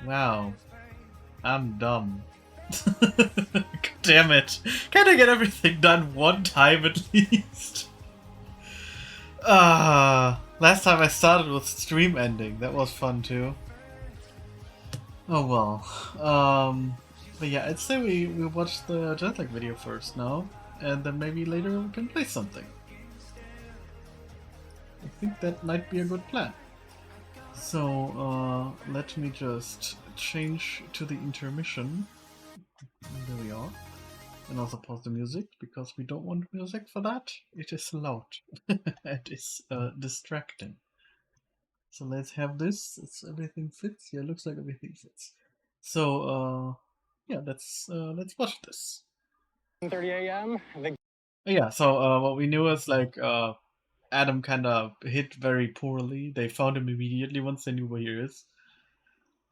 Wow, I'm dumb. God damn it. Can't I get everything done one time at least? Last time I started with stream ending. That was fun too. Oh well. But yeah, I'd say we watch the Jetlag video first now, and then maybe later we can play something. I think that might be a good plan. So, let me just change to the intermission. There we are. And also pause the music, because we don't want music for that. It is loud. It is distracting. So let's have this. It's everything fits. Yeah, looks like everything fits. So, yeah, let's watch this. 10:30 a.m. Yeah, so what we knew is like Adam kind of hit very poorly. They found him immediately once they knew where he is.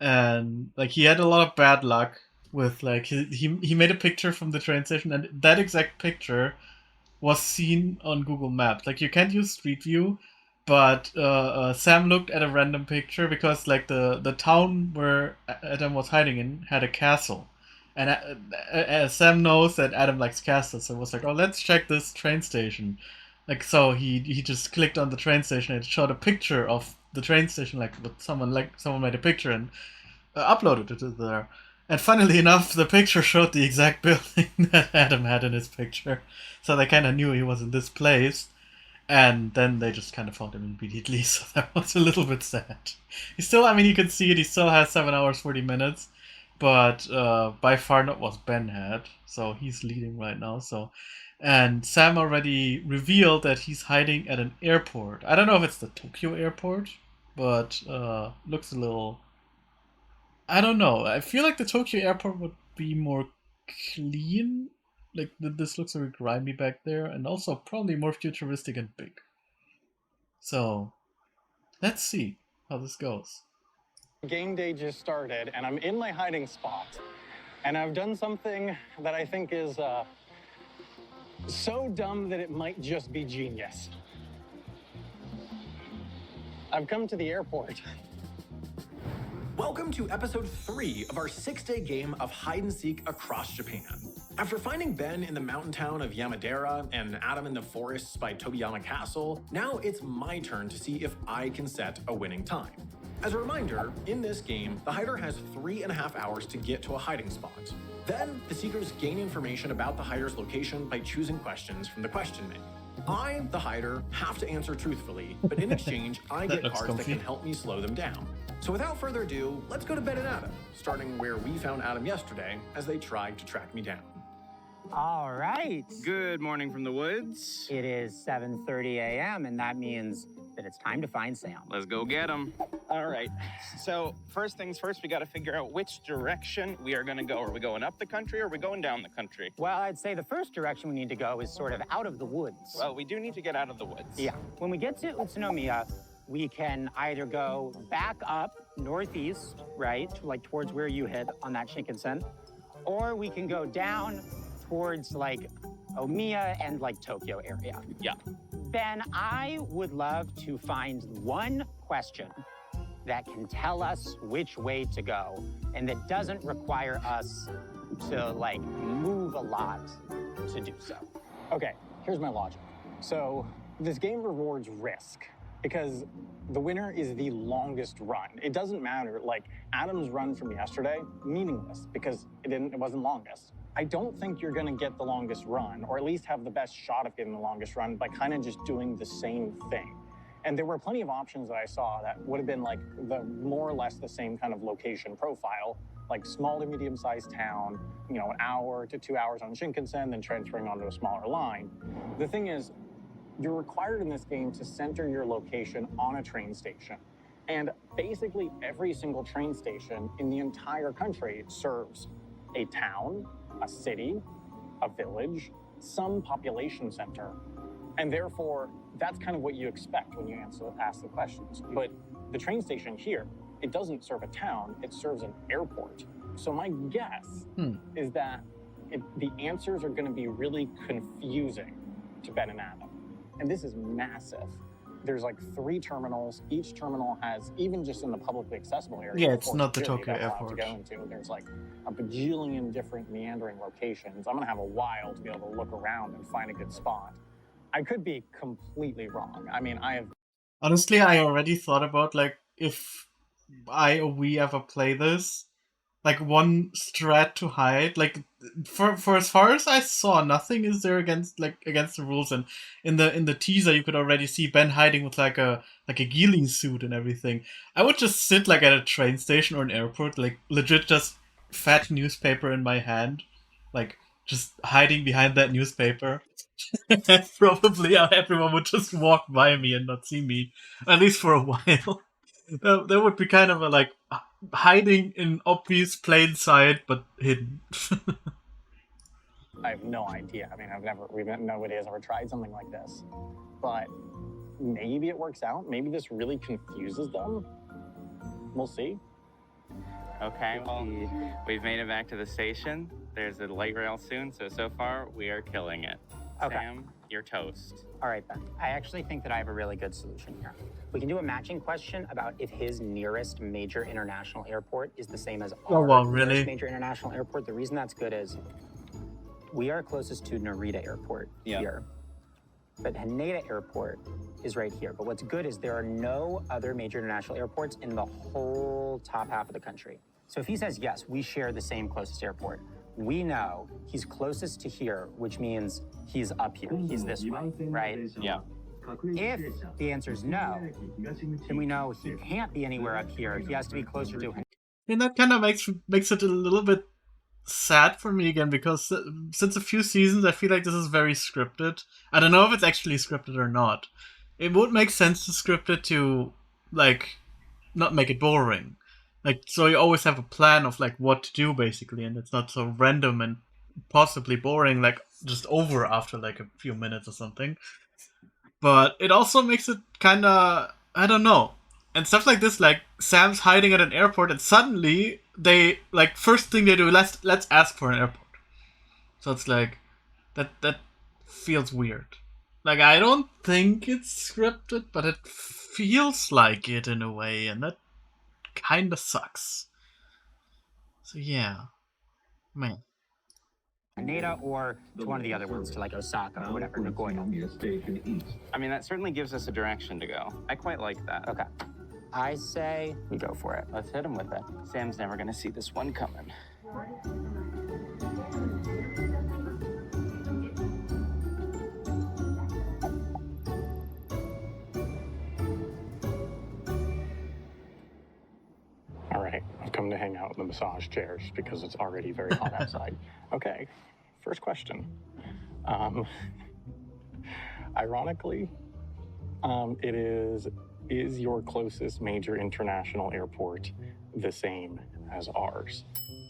And like he had a lot of bad luck with like he made a picture from the train station, and that exact picture was seen on Google Maps. Like you can't use Street View, but Sam looked at a random picture because like the town where Adam was hiding in had a castle, and Sam knows that Adam likes castles, so it was like, oh, let's check this train station. Like so, he just clicked on the train station and it showed a picture of the train station, like someone made a picture and uploaded it to there. And funnily enough, the picture showed the exact building that Adam had in his picture. So they kind of knew he was in this place. And then they just kind of found him immediately. So that was a little bit sad. He still, I mean, you can see it. He still has 7 hours, 40 minutes. But by far not what Ben had. So he's leading right now. So, and Sam already revealed that he's hiding at an airport. I don't know if it's the Tokyo airport, but looks a little, I don't know. I feel like the Tokyo airport would be more clean. Like this looks very grimy back there, and also probably more futuristic and big. So let's see how this goes. Game day just started, and I'm in my hiding spot. And I've done something that I think is so dumb that it might just be genius. I've come to the airport. Welcome to episode 3 of our 6-day game of hide and seek across Japan. After finding Ben in the mountain town of Yamadera and Adam in the forests by Tobiyama Castle, now it's my turn to see if I can set a winning time. As a reminder, in this game, the hider has 3.5 hours to get to a hiding spot. Then, the seekers gain information about the hider's location by choosing questions from the question menu. I, the hider, have to answer truthfully, but in exchange, I get cards that can help me slow them down. So without further ado, let's go to Ben and Adam, starting where we found Adam yesterday as they tried to track me down. All right. Good morning from the woods. It is 7:30 a.m., and that means that it's time to find Sam. Let's go get him. All right. So first things first, we got to figure out which direction we are going to go. Are we going up the country or are we going down the country? Well, I'd say the first direction we need to go is sort of out of the woods. Well, we do need to get out of the woods. Yeah. When we get to Utsunomiya, we can either go back up northeast, right, like towards where you hid on that Shinkansen, or we can go down towards like Omiya and like Tokyo area. Yeah. Ben, I would love to find one question that can tell us which way to go and that doesn't require us to like move a lot to do so. Okay, here's my logic. So this game rewards risk because the winner is the longest run. It doesn't matter, like Adam's run from yesterday, meaningless because it wasn't longest. I don't think you're gonna get the longest run, or at least have the best shot of getting the longest run by kind of just doing the same thing. And there were plenty of options that I saw that would have been like the more or less the same kind of location profile, like small to medium-sized town, you know, 1 hour to 2 hours on Shinkansen, then transferring onto a smaller line. The thing is, you're required in this game to center your location on a train station. And basically every single train station in the entire country serves a town, a city, a village, some population center. And therefore, that's kind of what you expect when you ask the questions. But the train station here, it doesn't serve a town, it serves an airport. So my guess is that the answers are gonna be really confusing to Ben and Adam. And this is massive. there's like 3 terminals. Each terminal has, even just in the publicly accessible area, Yeah, it's before not the security Tokyo that we're allowed airport. to go into, there's like a bajillion different meandering locations. I'm gonna have a while to be able to look around and find a good spot. I could be completely wrong. I mean, I have Honestly, I already thought about like if I or we ever play this, like one strat to hide. Like for as far as I saw, nothing is there against the rules. And in the teaser, you could already see Ben hiding with like a ghillie suit and everything. I would just sit like at a train station or an airport, like legit just fat newspaper in my hand, like just hiding behind that newspaper. Probably everyone would just walk by me and not see me, at least for a while. That would be kind of a like hiding in obvious plain sight, but hidden. I have no idea. I mean, nobody has ever tried something like this. But maybe it works out. Maybe this really confuses them. We'll see. Okay, well, we've made it back to the station. There's a light rail soon, so far we are killing it. Okay. Sam, you're toast. All right, Ben. I actually think that I have a really good solution here. We can do a matching question about if his nearest major international airport is the same as Oh, our wow, really? nearest major international airport. The reason that's good is we are closest to Narita Airport here, but Haneda Airport is right here. But what's good is there are no other major international airports in the whole top half of the country. So if he says, yes, we share the same closest airport, we know he's closest to here, which means he's up here. He's this way, right? Yeah. If the answer is no, then we know he can't be anywhere up here. He has to be closer to him. And that kind of makes it a little bit sad for me again, because since a few seasons I feel like this is very scripted. I don't know if it's actually scripted or not. It would make sense to script it to like not make it boring. Like, so you always have a plan of like what to do basically, and it's not so random and possibly boring, like just over after like a few minutes or something. But it also makes it kind of, I don't know. And stuff like this, like Sam's hiding at an airport, and suddenly they like first thing they do, let's ask for an airport. So it's like that feels weird. Like, I don't think it's scripted, but it feels like it in a way, and that kind of sucks. So yeah, man. Haneda or to one of the other ones, to like Osaka or whatever, Nagoya. I mean, that certainly gives us a direction to go. I quite like that. Okay. I say we go for it. Let's hit him with it. Sam's never gonna see this one coming. All right, I've come to hang out in the massage chairs because it's already very hot outside. Okay, first question. Ironically, it is your closest major international airport the same as ours?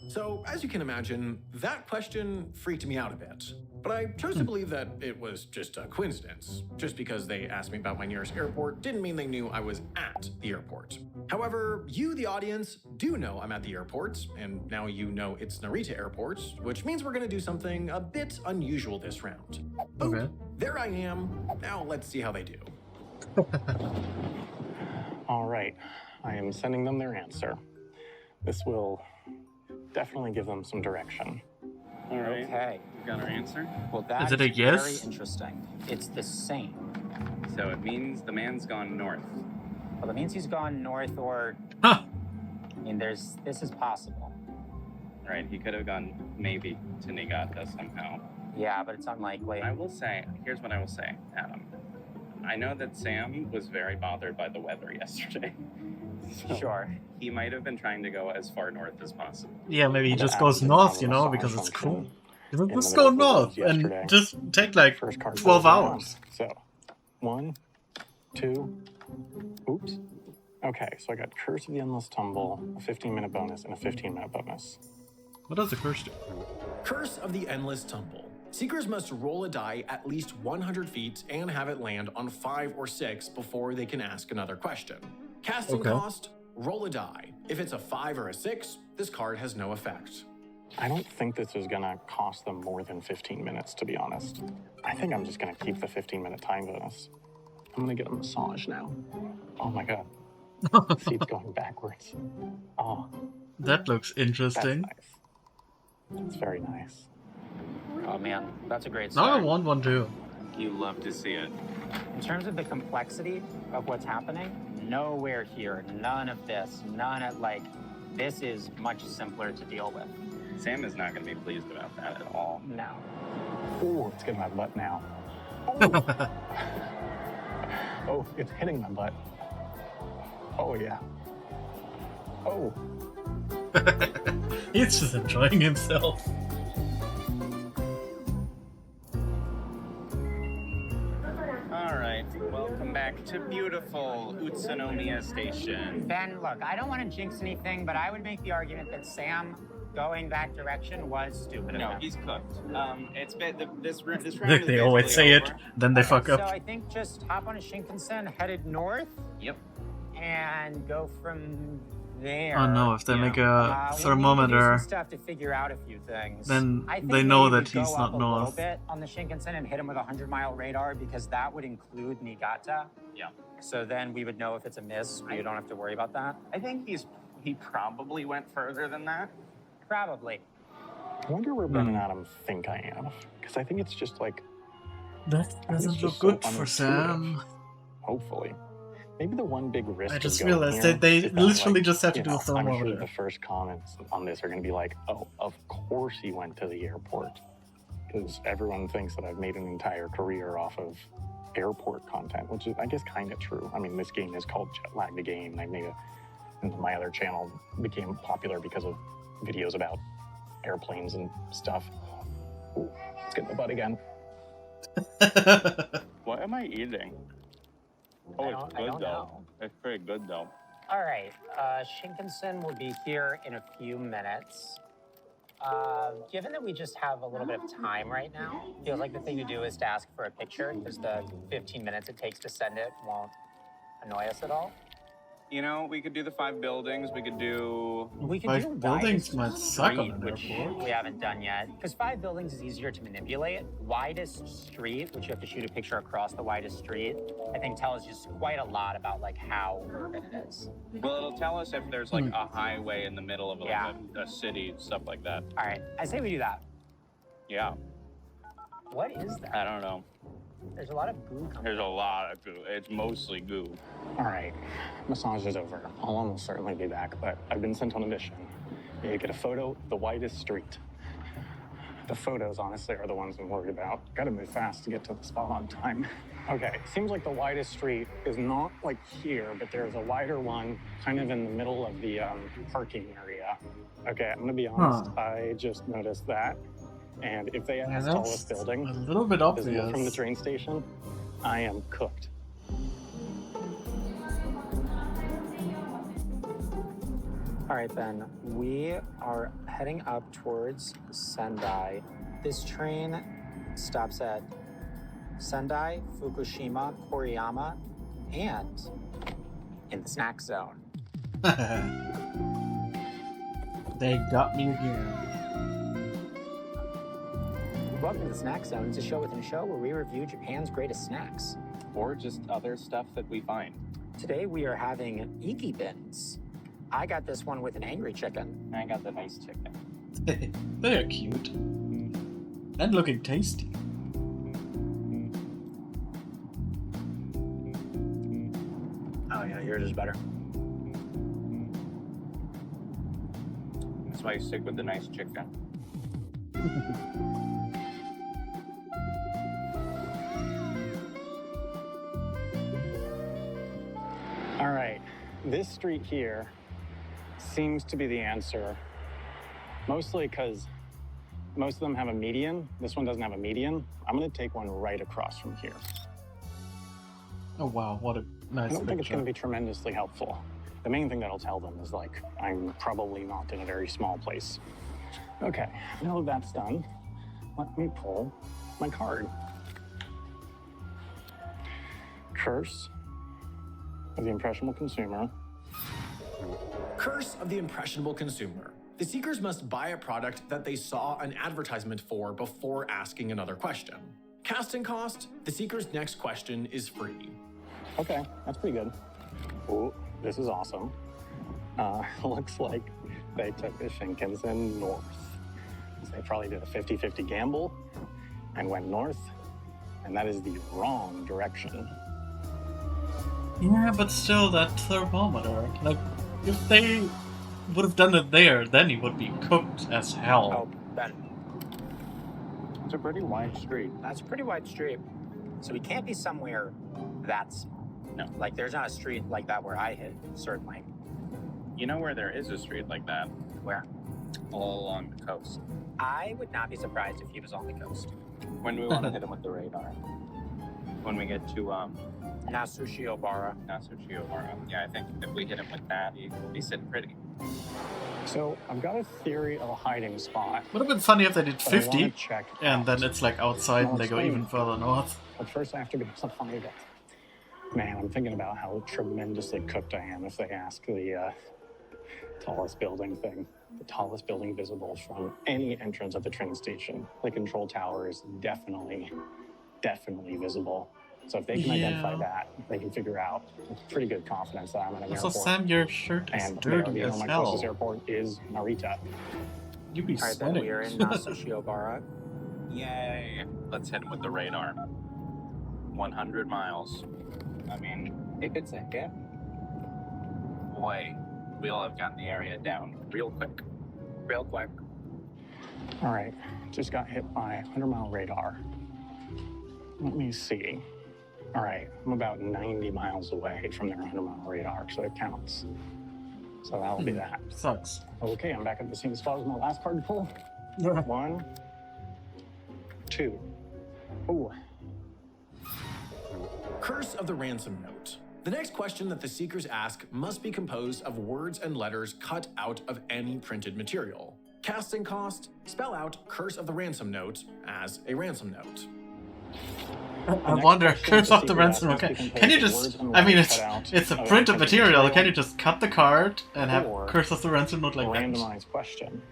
So, as you can imagine, that question freaked me out a bit. But I chose to believe that it was just a coincidence. Just because they asked me about my nearest airport didn't mean they knew I was at the airport. However, you, the audience, do know I'm at the airport, and now you know it's Narita Airport, which means we're gonna do something a bit unusual this round. Boop, Okay. there I am. Now let's see how they do. All right, I am sending them their answer. This will definitely give them some direction. All right. Okay. We've got our answer. Well, that's It a yes? very interesting. It's the same. So it means the man's gone north. Well, that means he's gone north, or Huh. I mean, this is possible. Right? He could have gone maybe to Niigata somehow. Yeah, but it's unlikely. I will say, here's what I will say, Adam. I know that Sam was very bothered by the weather yesterday. So Sure. He might have been trying to go as far north as possible. Yeah, maybe he And just then goes after north, the you know, massage because it's function, cool. in Just the go middle of north the woods and yesterday, just take like First card 12 goes down. hours. So, 1, 2, oops. Okay, so I got Curse of the Endless Tumble, a 15-minute bonus, and a 15-minute bonus. What does the curse do? Curse of the Endless Tumble. Seekers must roll a die at least 100 feet and have it land on 5 or 6 before they can ask another question. Casting Okay. cost, roll a die. If it's a 5 or a 6, this card has no effect. I don't think this is gonna cost them more than 15 minutes, to be honest. I think I'm just gonna keep the 15-minute time bonus. I'm gonna get a massage now. Oh my god. Seat's going backwards. Oh, That looks that's interesting. nice. It's very nice. Oh man, that's a great Now I start. want one too. You love to see it. In terms of the complexity of what's happening, nowhere here, none of this, none of like, this is much simpler to deal with. Sam is not going to be pleased about that at all. No. Ooh, it's getting my butt now. Oh. Oh, it's hitting my butt. Oh yeah. Oh. He's just enjoying himself. All right, welcome back to beautiful Utsunomiya Station. Ben, look, I don't want to jinx anything, but I would make the argument that Sam going that direction was stupid of No, him. he's cooked. It's been this round is They always basically say it, over. then they fuck So up. I think just hop on a Shinkansen, headed north, Yep. and go from there. Oh no, if they Yeah. make a We need to do thermometer, some stuff to figure out a few things. then I think they know maybe that we he's go not up a north. little bit on the Shinkansen and hit him with a 100-mile radar because that would include Niigata. Yeah. So then we would know if it's a miss. We don't have to worry about that. I think he probably went further than that. Probably. I wonder where Ben and Adam think I am. Because I think it's just like, That it's doesn't just look so good for unintuitive. Sam. hopefully. Maybe the one big risk I of just going realized here that they is that, literally like, just have to you do a know, I'm sure thermometer. the first comments on this are going to be like, oh, of course he went to the airport. Because everyone thinks that I've made an entire career off of airport content, which is, I guess, kind of true. I mean, this game is called Jetlag the Game, and I made and my other channel became popular because of videos about airplanes and stuff. Ooh, let's get the butt again. What am I eating? Oh, I it's don't good though. know. It's pretty good though. All right. Shinkansen will be here in a few minutes. Given that we just have a little bit of time right now, feels like the thing to do is to ask for a picture because the 15 minutes it takes to send it won't annoy us at all. You know, we could do the 5 buildings. We could do. We can 5 do buildings widest might suck on street, an which airport. we haven't done yet. Because 5 buildings is easier to manipulate. Widest street, which you have to shoot a picture across the widest street, I think tells just quite a lot about like how urban it is. Well, it'll tell us if there's like a highway in the middle of like, Yeah. a city, stuff like that. All right, I say we do that. Yeah, What is that? I don't know. There's a lot of goo coming. There's a lot of goo. It's mostly goo. All right, massage is over. I'll almost certainly be back, but I've been sent on a mission. You get a photo of the widest street. The photos, honestly, are the ones I'm worried about. Gotta move fast to get to the spot on time. Okay, seems like the widest street is not like here, but there's a wider one kind of in the middle of the parking area. Okay, I'm gonna be honest, I just noticed that. And if they Yeah, ask that's tallest building, a little bit is from the obvious. train station, I am cooked. All right, then. We are heading up towards Sendai. This train stops at Sendai, Fukushima, Koriyama, and in the snack zone. They got me again. Welcome to the Snack Zone. It's a show within a show where we review Japan's greatest snacks. Or just other stuff that we find. Today we are having Iki Bins. I got this one with an angry chicken. I got the nice chicken. They are cute. And looking tasty. Oh yeah, yours is better. That's why you stick with the nice chicken. All right, this street here seems to be the answer, mostly because most of them have a median. This one doesn't have a median. I'm gonna take one right across from here. Oh wow, what a I nice don't think it's gonna picture. be tremendously helpful. The main thing that'll tell them is like, I'm probably not in a very small place. Okay, now that that's done, let me pull my card. Curse of the Impressionable Consumer. Curse of the impressionable consumer. The seekers must buy a product that they saw an advertisement for before asking another question. Casting cost, the seeker's next question is free. Okay, that's pretty good. Ooh, this is awesome. Looks like they took the Shinkansen north. So they probably did a 50-50 gamble and went north, and that is the wrong direction. Yeah, but still, that thermometer. Like, if they would have done it there, then he would be cooked as hell. Oh, Ben, It's a pretty wide street. that's a pretty wide street. So we can't be somewhere that small. No. Like, there's not a street like that where I hid, certainly. You know where there is a street like that? Where? All along the coast. I would not be surprised if he was on the coast. When do we want to hit him with the radar? When we get to Nasushi-Obara. Nasuchi-Obara. Yeah, I think if we hit him with that, he'll be sitting pretty. So I've got a theory of a hiding spot. Would have been funny if they did that I wanna 50, check and out. then it's like outside Well, and they go explain. even further north. But first I have to be able to find it. Man, I'm thinking about how tremendously cooked I am if they ask the tallest building thing. The tallest building visible from any entrance of the train station. The control tower is definitely visible. So if they can identify Yeah. that, they can figure out with pretty good confidence that I'm in an Also, airport. Sam, your shirt is And dirty you know, as my closest hell. airport is Narita. You be All right, then sweating. we are in Nasushi-Obara. Yay! Let's hit him with the radar. 100 miles. I mean, if it's a hit, boy, we'll have gotten the area down real quick. Real quick. All right, just got hit by 100-mile radar. Let me see. All right, I'm about 90 miles away from their 100-mile radar, so it counts. So that'll be that. Sucks. Okay, I'm back at the same spot as my last card pull. 1, 2. Ooh, Curse of the Ransom Note. The next question that the seekers ask must be composed of words and letters cut out of any printed material. Casting cost, spell out Curse of the Ransom Note as a ransom note. I next wonder, question curse is to off the see who ransom. has Okay, to can you compose just? words and I mean, letters it's cut out it's a of printed any material. material Can you just cut the card and have or curse of the ransom note like that? randomized question.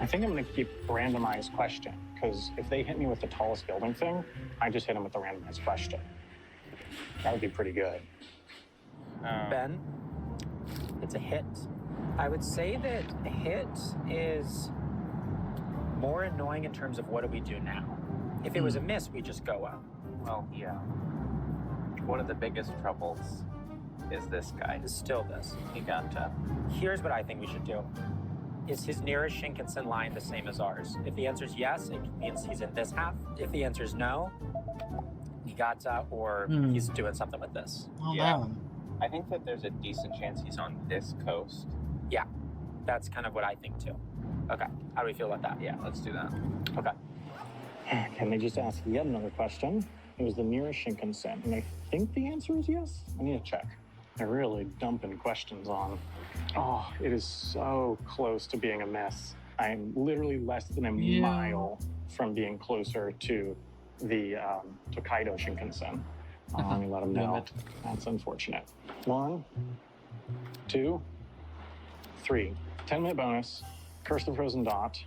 I think I'm going to keep randomized question, because if they hit me with the tallest building thing, I just hit them with the randomized question. That would be pretty good. Ben, it's a hit. I would say that a hit is more annoying in terms of what do we do now. If it was a miss, we just go up. Well, yeah. One of the biggest troubles is this guy. It's still this. He got Here's what I think we should do. Is his nearest Shinkansen line the same as ours? If the answer is yes, it means he's in this half. If the answer is no, Niigata or he's doing something with this. Oh Yeah. man. I think that there's a decent chance he's on this coast. Yeah, that's kind of what I think too. Okay, how do we feel about that? Yeah, let's do that. Okay. Can they just ask yet another question? It was the nearest Shinkansen, and I think the answer is yes. I need to check. They're really dumping questions on. Oh, it is so close to being a miss. I'm literally less than a Yeah. mile from being closer to the Tokaido Shinkansen. Let me let them Damn know. it. That's unfortunate. 1, 2, 3. 10-minute bonus. Curse the Frozen Dot.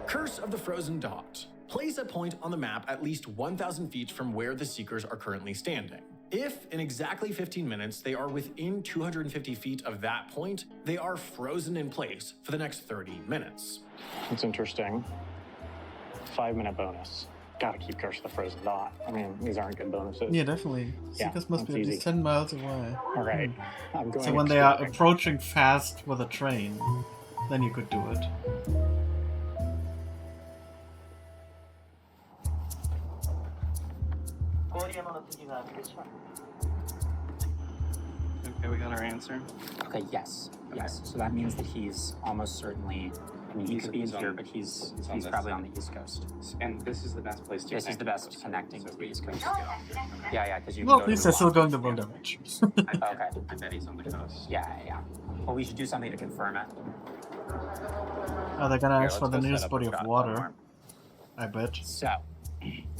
Curse of the Frozen Dot. Place a point on the map at least 1,000 feet from where the seekers are currently standing. If, in exactly 15 minutes, they are within 250 feet of that point, they are frozen in place for the next 30 minutes. That's interesting. 5-minute bonus. Gotta keep Curse of the Frozen Dot. I mean, these aren't good bonuses. Yeah, definitely. Yeah, Seekers must be that's at least easy. 10 miles away. All right. I'm going So when they are exploring. approaching fast with a train, then you could do it. Okay, we got our answer. Okay, yes. Yes. So that means that he's almost certainly, I mean, he He's- could be in he's on- here, but he's he's on this probably side. on the East Coast. And this is the best place to This is the connect best us. connecting So to the we- East Coast. we go. Yeah, because you Well, can at go least to they're the still left. going the wrong direction. I bet he's on the coast. Yeah. Well, we should do something to confirm it. Are they gonna Here, ask for let's the go nearest set up body a of shot water? somewhere. I bet. So,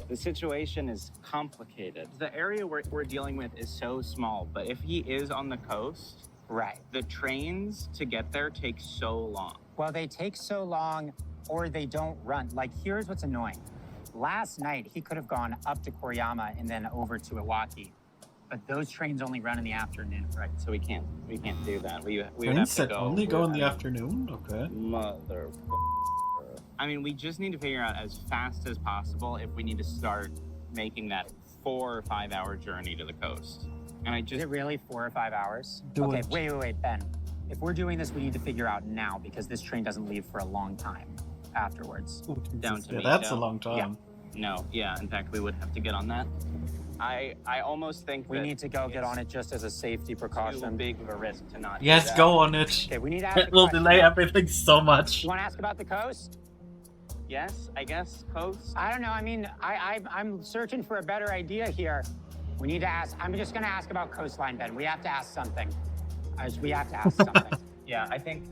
The situation is complicated. The area we're dealing with is so small, but if he is on the coast, right. the trains to get there take so long. Well, they take so long or they don't run. Like, here's what's annoying. last night he could have gone up to Koriyama and then over to Iwaki. But those trains only run in the afternoon. Right, so we can't do that. We would have Trains to that go. only go in the afternoon? Okay. Mother. I mean, we just need to figure out as fast as possible if we need to start making that 4 or 5 hour journey to the coast. And I Is just it really 4 or 5 hours? Do okay, it. wait, Ben. If we're doing this, we need to figure out now because this train doesn't leave for a long time afterwards. Ooh, Down Jesus. to Yeah, me, that's a Joe. long time. no, yeah. In fact, we would have to get on that. I almost think We that need to go get on it just as a safety too precaution. big of a risk to not. do Yes, that. go on it. Okay, we need to ask It a will question. delay everything so much. You want to ask about the coast? Yes, I guess coast. I don't know. I mean, I'm searching for a better idea here. We need to ask. I'm just going to ask about coastline, Ben. We have to ask something. We have to ask something. Yeah, I think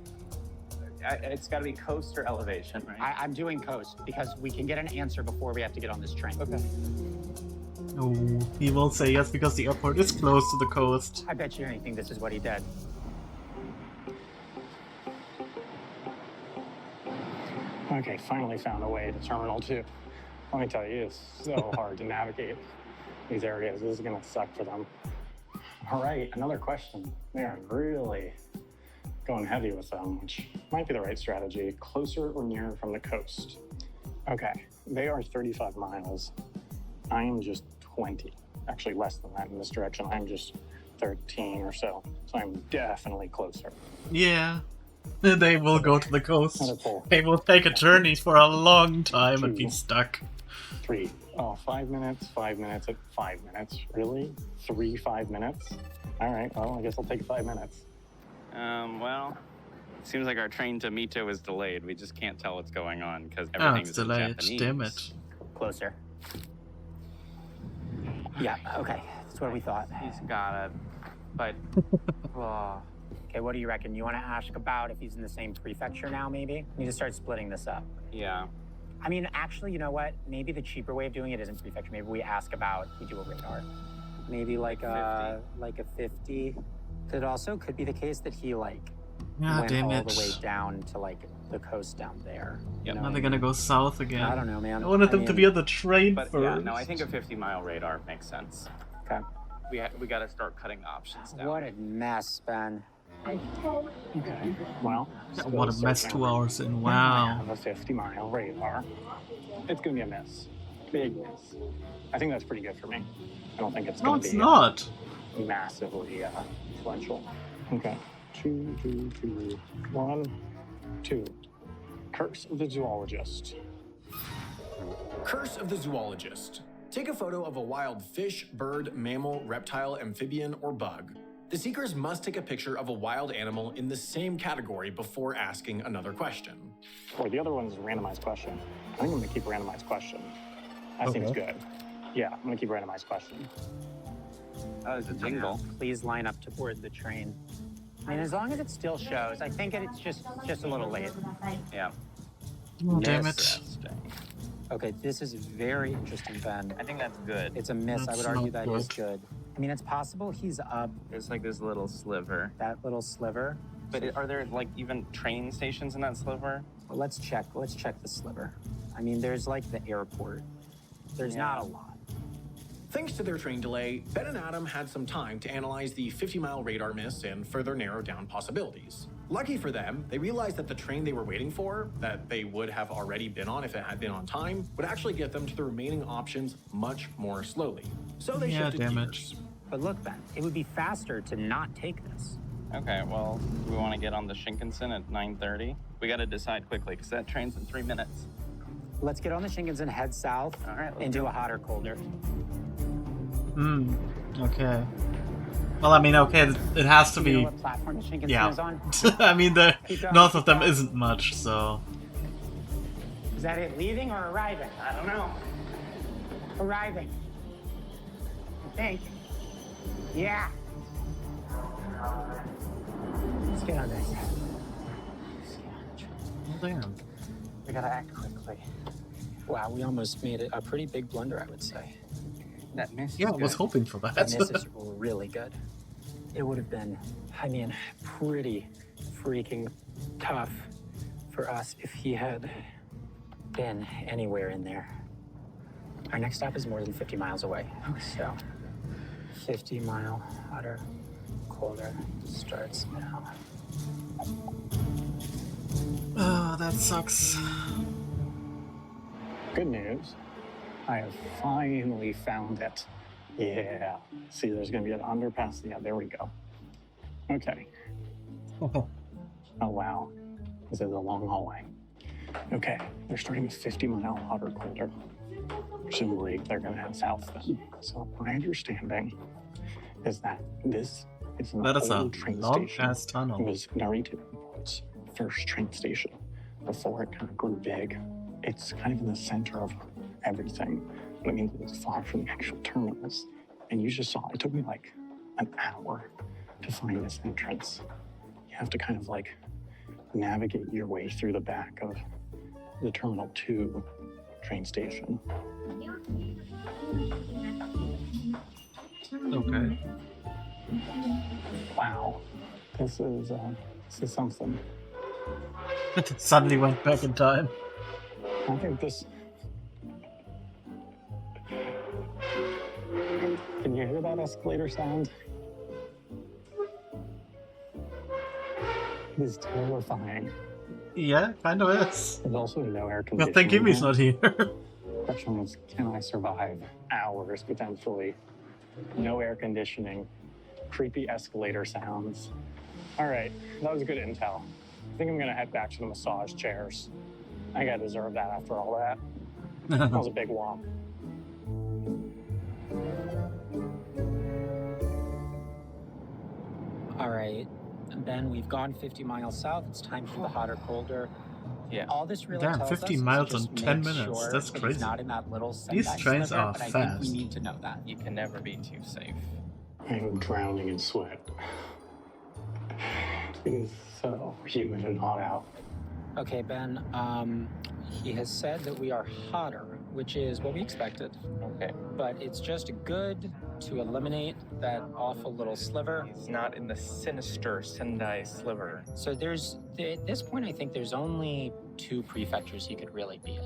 it's got to be coast or elevation, right? I'm doing coast because we can get an answer before we have to get on this train. Okay. Oh, he will say yes because the airport is close to the coast. I bet you anything this is what he did. Okay, finally found a way to Terminal 2. Let me tell you, it's so hard to navigate these areas. This is gonna suck for them. All right, another question. They are really going heavy with them, which might be the right strategy. Closer or nearer from the coast? Okay, they are 35 miles. I am just 20. Actually, less than that in this direction. I'm just 13 or so. So I'm definitely closer. Yeah. They will go to the coast. Another pull. They will take a journey for a long time and be stuck. 3. Oh, 5 minutes, 5 minutes, 5 minutes. Really? 3 5 minutes? All right, well, I guess I'll take 5 minutes. Well, it seems like our train to Mito is delayed. We just can't tell what's going on because Oh, everything's it's in delayed. Japanese. Damn it. Closer. Yeah, okay. That's what we thought. He's got it, but oh, Okay, what do you reckon? You want to ask about if he's in the same prefecture now, maybe? We need to start splitting this up. yeah. I mean, actually, you know what? Maybe the cheaper way of doing it isn't prefecture. Maybe we ask about, we do a radar. Maybe like a 50. Could be the case that he like Ah, went damn all it. the way down to like the coast down there. Yep. Now they're gonna go south again. I don't know, man. I wanted them to mean, be on the train But first. yeah, no, I think a 50-mile radar makes sense. Okay. We got to start cutting the options down. What a mess, Ben. Okay, well. What a still mess, searching. 2 hours in. I Wow. have a 50-mile radar. It's gonna be a miss. Big miss. I think that's pretty good for me. I don't think it's No, gonna it's be not. massively influential. Okay. 2, 2, 2, 1, 2. Curse of the Zoologist. Curse of the Zoologist. Take a photo of a wild fish, bird, mammal, reptile, amphibian, or bug. The seekers must take a picture of a wild animal in the same category before asking another question. Or the other one's a randomized question. I think I'm gonna keep randomized question. That seems Okay. good. Yeah, I'm gonna keep randomized question. Oh, there's a jingle. Please line up to board the train. I mean, as long as it still shows, I think it's just a little late. Yeah. Oh, damn it. Interesting. Okay, this is very interesting, Ben. I think that's good. It's a miss. I That's would argue not that is good. good. I mean, it's possible he's up There's like this little sliver. that little sliver. But are there like even train stations in that sliver? Well, let's check. Let's check the sliver. I mean, there's like the airport. There's Yeah. not a lot. Thanks to their train delay, Ben and Adam had some time to analyze the 50-mile radar miss and further narrow down possibilities. Lucky for them, they realized that the train they were waiting for, that they would have already been on if it had been on time, would actually get them to the remaining options much more slowly. So they Yeah, shifted damn it. gears. But look, Ben, it would be faster to not take this. Okay, well, we want to get on the Shinkansen at 9:30. We got to decide quickly because that train's in 3 minutes. Let's get on the Shinkansen, head south, All right, let's and do a hotter, colder. Okay. Well, I mean, okay, it has to Do you know be. what platform the Shinkansen Yeah. is on? I mean, the Keep going, north keep of them going. isn't much, so. Is that it, leaving or arriving? I don't know. Arriving. I think. Yeah. Let's get on this. Oh, damn. We gotta act quickly. Wow, we almost made it a pretty big blunder, I would say. That miss. Yeah, I is was good. hoping for that. And this is really good. It would have been, I mean, pretty freaking tough for us if he had been anywhere in there. Our next stop is more than 50 miles away. So, 50-mile Otter colder starts now. Oh, that sucks. Good news. I have finally found it. Yeah. See, there's going to be an underpass. Yeah, there we go. Okay. Oh, wow. This is a long hallway. Okay. They're starting with 50-mile Otter colder. Presumably, they're going to head south then. So, my understanding is that this is an That is a old train long station. ass It tunnel. was narrated its first train station before it kind of grew big. It's kind of in the center of everything. But it means it's far from the actual terminals. And you just saw, it took me like an hour to find this entrance. You have to kind of like navigate your way through the back of the Terminal 2 train station. Okay. Wow. This is something. Suddenly went back in time. I think this. Can you hear that escalator sound? It is terrifying. Yeah, kind of is. There's also no air But conditioning. thank Gimmy's not here. Question was, can I survive hours potentially? No air conditioning, creepy escalator sounds. All right, that was good intel. I think I'm gonna head back to the massage chairs. I think I deserve that after all that. That was a big walk. All right, Ben, we've gone 50 miles south. It's time for the hotter, colder. Yeah. All this really Damn, tells 50 us is miles just in 10 make minutes. sure That's that crazy. he's not in that little These Sendai trains sliver, are but I fast. think we need to know that. You can never be too safe. I'm drowning in sweat. It is so humid and hot out. Okay, Ben, he has said that we are hotter, which is what we expected, Okay. but it's just good to eliminate that awful little sliver. He's not in the sinister Sendai sliver. So at this point, I think there's only 2 prefectures he could really be in.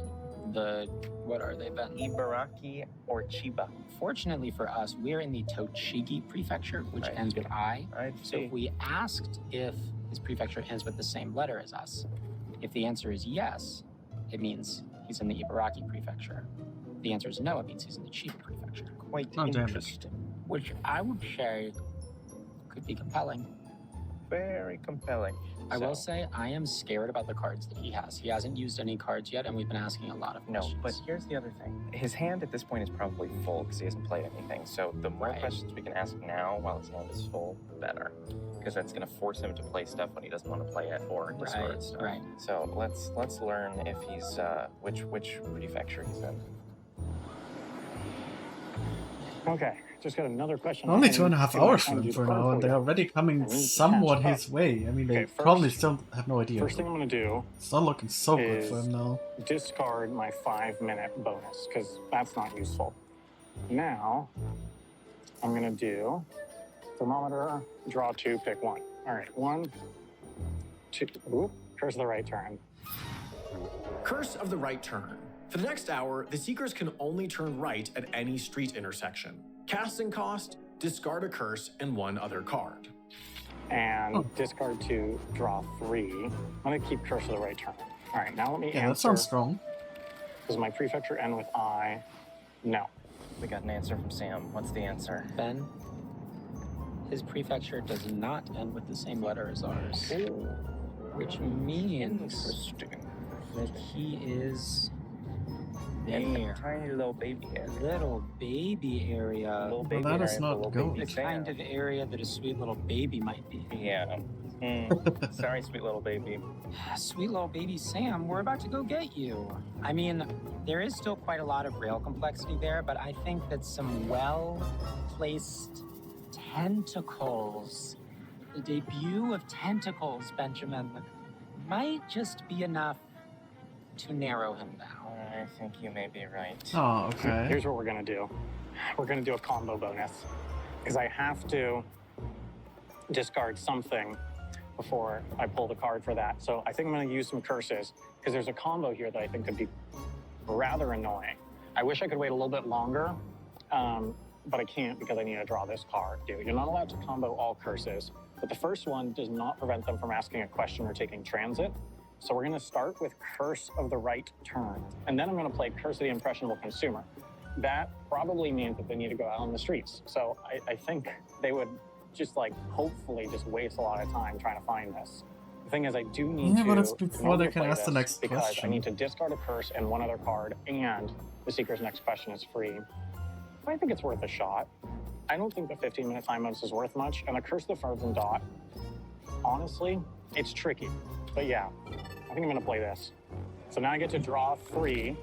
What are they, Ben? Ibaraki or Chiba. Fortunately for us, we're in the Tochigi prefecture, which Right. ends with I. I So see. if we asked if his prefecture ends with the same letter as us, if the answer is yes, it means he's in the Ibaraki prefecture. If the answer is no, it means he's in the Chiba prefecture, Quite Oh, damn it. interesting. which I would say could be compelling. Very compelling. I will So- say I am scared about the cards that he has. He hasn't used any cards yet, and we've been asking a lot of No, questions. but here's the other thing. His hand at this point is probably full because he hasn't played anything. So the more Right. questions we can ask now while his hand is full, the better. Because that's going to force him to play stuff when he doesn't want to play it or discard Right, stuff. right. So let's learn if he's which prefecture he's in. Okay, just got another question. Only I 2.5 didn't hours time to do for the card now, and for they're you. already coming I need to somewhat catch up. his way. I mean, they Okay, first- probably still have no idea. First thing I'm gonna do, It's not looking so good for is- him now. discard my 5-minute bonus, because that's not useful. Now, I'm gonna do thermometer, draw 2, pick 1. All right, 1, 2, ooh, curse of the right turn. Curse of the right turn. For the next hour, the Seekers can only turn right at any street intersection. Casting cost, discard a curse, and 1 other card. And Oh. discard 2, draw 3. I'm gonna keep curse of the right turn. All right, now let me Yeah, that answer. sounds strong. Does my prefecture end with I? No. We got an answer from Sam. What's the answer? Ben, his prefecture does not end with the same letter as ours, which means Interesting. that he is In the there. tiny little baby area. Little baby area. Little Well, baby that is area for not little good. baby The kind Sam. of area that a sweet little baby might be. Yeah. Sorry, sweet little baby. Sweet little baby Sam, we're about to go get you. I mean, there is still quite a lot of rail complexity there, but I think that some well-placed tentacles, the debut of tentacles, Benjamin, might just be enough to narrow him down. I think you may be right. Oh, okay. Here's what we're gonna do. We're gonna do a combo bonus, because I have to discard something before I pull the card for that. So I think I'm gonna use some curses, because there's a combo here that I think could be rather annoying. I wish I could wait a little bit longer, but I can't because I need to draw this card. Dude, you're not allowed to combo all curses, but the first one does not prevent them from asking a question or taking transit. So we're going to start with Curse of the Right Turn, and then I'm going to play Curse of the Impressionable Consumer. That probably means that they need to go out on the streets. So I think they would just like hopefully just waste a lot of time trying to find this. The thing is, I do need Yeah, to. but it's before they can play ask the this next because question. I need to discard a curse and one other card, and the Seeker's next question is free. But I think it's worth a shot. I don't think the 15-minute time bonus is worth much, and the Curse of the Frozen Dot, honestly, it's tricky. But yeah, I think I'm gonna play this. So now I get to draw 3.